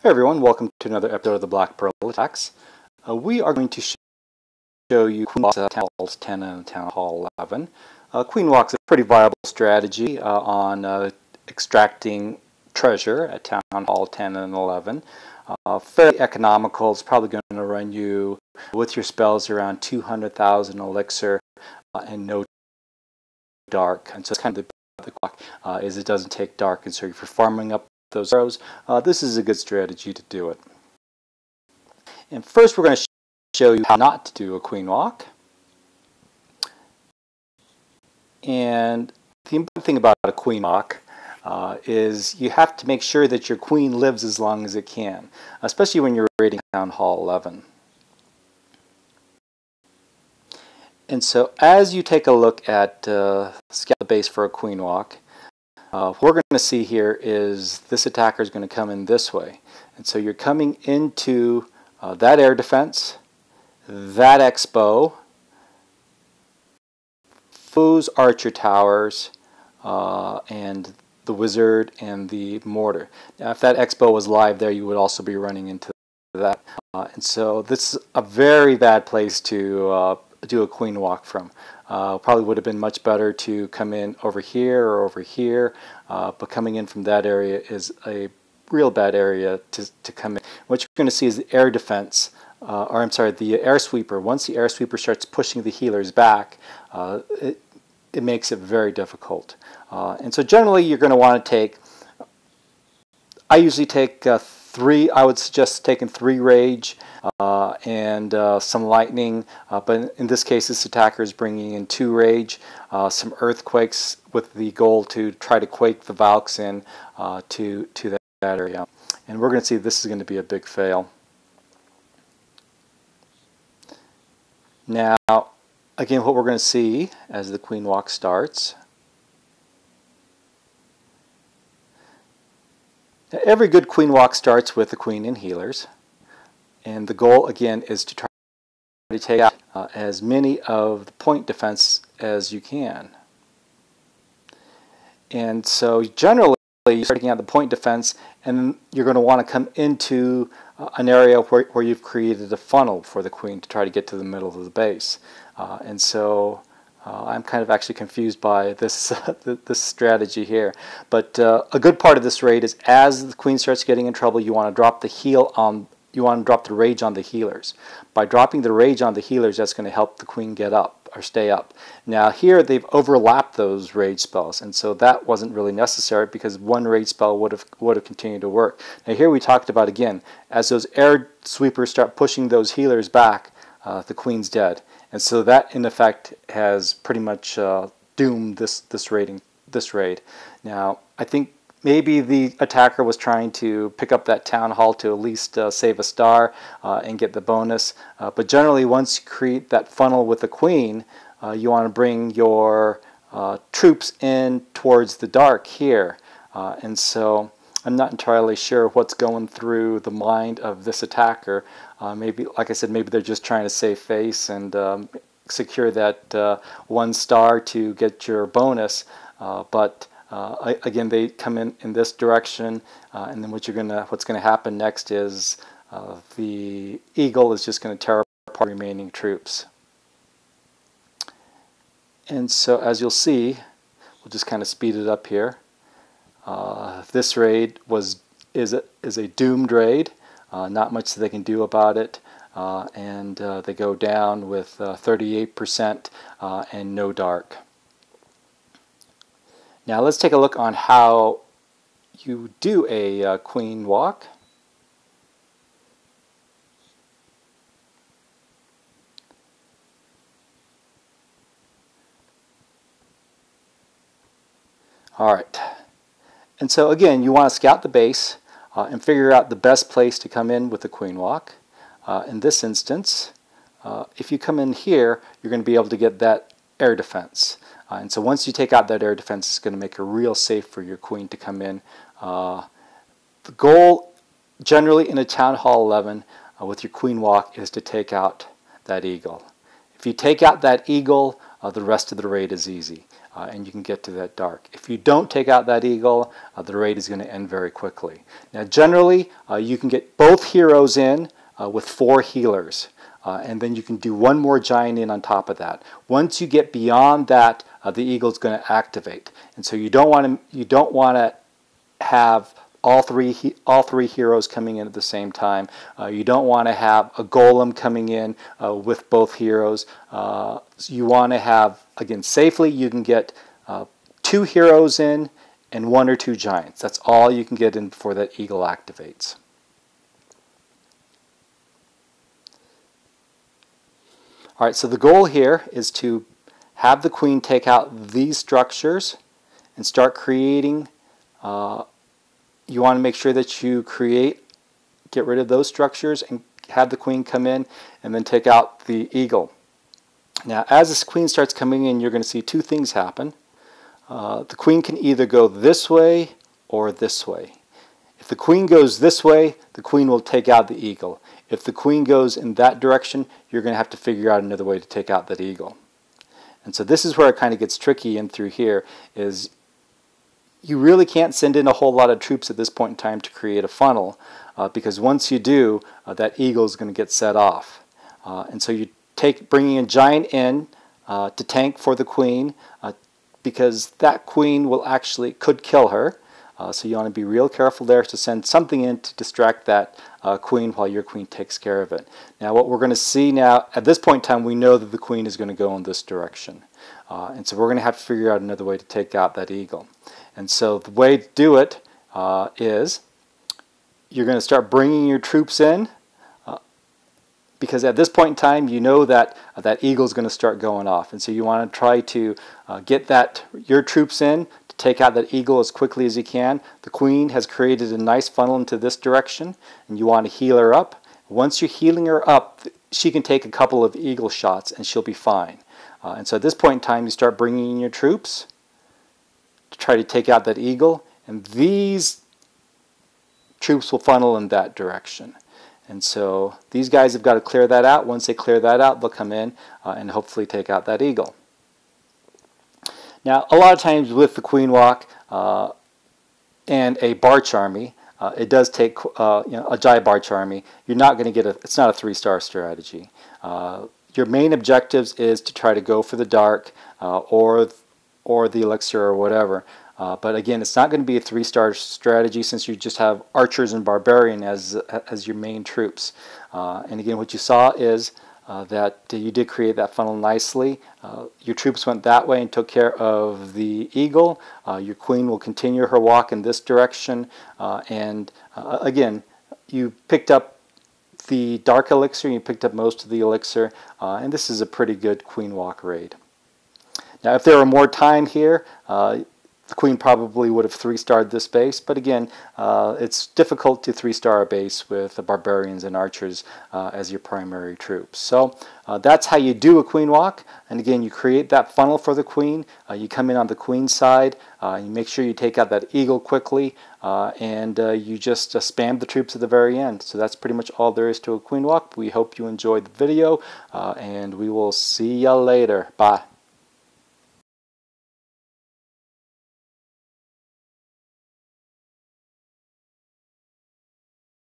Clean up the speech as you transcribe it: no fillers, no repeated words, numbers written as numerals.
Hey everyone, welcome to another episode of the BlackPearl Attacks. We are going to show you Queen Walk's Town Hall 10 and Town Hall 11. Queen Walk's a pretty viable strategy on extracting treasure at Town Hall 10 and 11. Fairly economical. It's probably going to run you, with your spells, around 200,000 elixir and no dark. And so it's kind of the clock is it doesn't take dark, and so if you're farming up those arrows, this is a good strategy to do it. And first we're going to show you how not to do a queen walk. And the important thing about a queen walk is you have to make sure that your queen lives as long as it can, especially when you're raiding Town Hall 11. And so as you take a look at scout the base for a queen walk, what we're going to see here is this attacker is going to come in this way. And so you're coming into that air defense, that X-bow, those archer towers, and the wizard and the mortar. Now if that X-bow was live there, you would also be running into that. And so this is a very bad place to do a queen walk from. Probably would have been much better to come in over here or over here, but coming in from that area is a real bad area to come in. What you're going to see is the air defense, or I'm sorry, the air sweeper. Once the air sweeper starts pushing the healers back, it makes it very difficult. And so generally you're going to want to take, I usually take I would suggest taking 3 rage and some lightning, but in this case this attacker is bringing in 2 rage, some earthquakes with the goal to try to quake the Valks in to that area. And we're going to see this is going to be a big fail. Now again, what we're going to see as the queen walk starts, every good queen walk starts with the queen and healers, and the goal again is to try to take out as many of the point defense as you can. And so generally you're starting out the point defense, and you're going to want to come into an area where you've created a funnel for the queen to try to get to the middle of the base. And so I'm kind of actually confused by this this strategy here, but a good part of this raid is as the queen starts getting in trouble, you want to drop the rage on the healers. By dropping the rage on the healers, that's going to help the queen get up or stay up. Now here they've overlapped those rage spells, and so that wasn't really necessary because one rage spell would have continued to work. Now here we talked about, again, as those air sweepers start pushing those healers back, the queen's dead. And so that, in effect, has pretty much doomed this raid. Now, I think maybe the attacker was trying to pick up that town hall to at least save a star and get the bonus. But generally, once you create that funnel with the queen, you want to bring your troops in towards the dark here. And so I'm not entirely sure what's going through the mind of this attacker. Maybe, like I said, maybe they're just trying to save face and secure that 1 star to get your bonus. But again, they come in this direction, and then what's going to happen next is the eagle is just going to tear apart the remaining troops. And so, as you'll see, we'll just kind of speed it up here. This raid is a doomed raid. Not much that they can do about it, and they go down with 38% and no dark. Now let's take a look on how you do a queen walk. Alright, and so again, you want to scout the base and figure out the best place to come in with the queen walk. In this instance, if you come in here, you're going to be able to get that air defense. And so once you take out that air defense, it's going to make it real safe for your queen to come in. The goal generally in a Town Hall 11 with your queen walk is to take out that eagle. If you take out that eagle, the rest of the raid is easy. and you can get to that dark. If you don't take out that eagle, the raid is going to end very quickly. Now generally, you can get both heroes in with 4 healers. And then you can do 1 more giant in on top of that. Once you get beyond that, the eagle is going to activate. And so you don't want to have all three heroes coming in at the same time. You don't want to have a golem coming in with both heroes. You want to have, again, safely you can get 2 heroes in and 1 or 2 giants. That's all you can get in before that eagle activates. All right, so the goal here is to have the queen take out these structures and start creating. You want to make sure that you get rid of those structures and have the queen come in and then take out the eagle. Now, as this queen starts coming in, you're going to see 2 things happen. The queen can either go this way or this way. If the queen goes this way, the queen will take out the eagle. If the queen goes in that direction, you're going to have to figure out another way to take out that eagle. And so this is where it kind of gets tricky in through here, is you really can't send in a whole lot of troops at this point in time to create a funnel, because once you do, that eagle is going to get set off. And so you bringing a giant in to tank for the queen, because that queen could kill her. So you want to be real careful there to send something in to distract that queen while your queen takes care of it. Now what we're going to see now, at this point in time, we know that the queen is going to go in this direction. And so we're going to have to figure out another way to take out that eagle. And so the way to do it is you're going to start bringing your troops in, because at this point in time you know that that eagle is going to start going off. And so you want to try to get your troops in to take out that eagle as quickly as you can. The queen has created a nice funnel into this direction, and you want to heal her up. Once you're healing her up, she can take a couple of eagle shots and she'll be fine. And so at this point in time, you start bringing in your troops to try to take out that eagle, and these troops will funnel in that direction. And so these guys have got to clear that out. Once they clear that out, they'll come in and hopefully take out that eagle. Now, a lot of times with the queen walk and a Barch army, it does take a giant Barch army. You're not going to get it's not a 3-star strategy. Your main objectives is to try to go for the dark or the elixir or whatever. But again, it's not going to be a 3-star strategy, since you just have archers and barbarian as your main troops. And again, what you saw is that you did create that funnel nicely. Your troops went that way and took care of the eagle. Your queen will continue her walk in this direction. And again, you picked up the dark elixir, you picked up most of the elixir, and this is a pretty good queen walk raid. Now, if there were more time here, the queen probably would have 3-starred this base, but again, it's difficult to 3-star a base with the barbarians and archers as your primary troops. So that's how you do a queen walk. And again, you create that funnel for the queen. You come in on the queen side. You make sure you take out that eagle quickly, and you just spam the troops at the very end. So that's pretty much all there is to a queen walk. We hope you enjoyed the video, and we will see you later. Bye.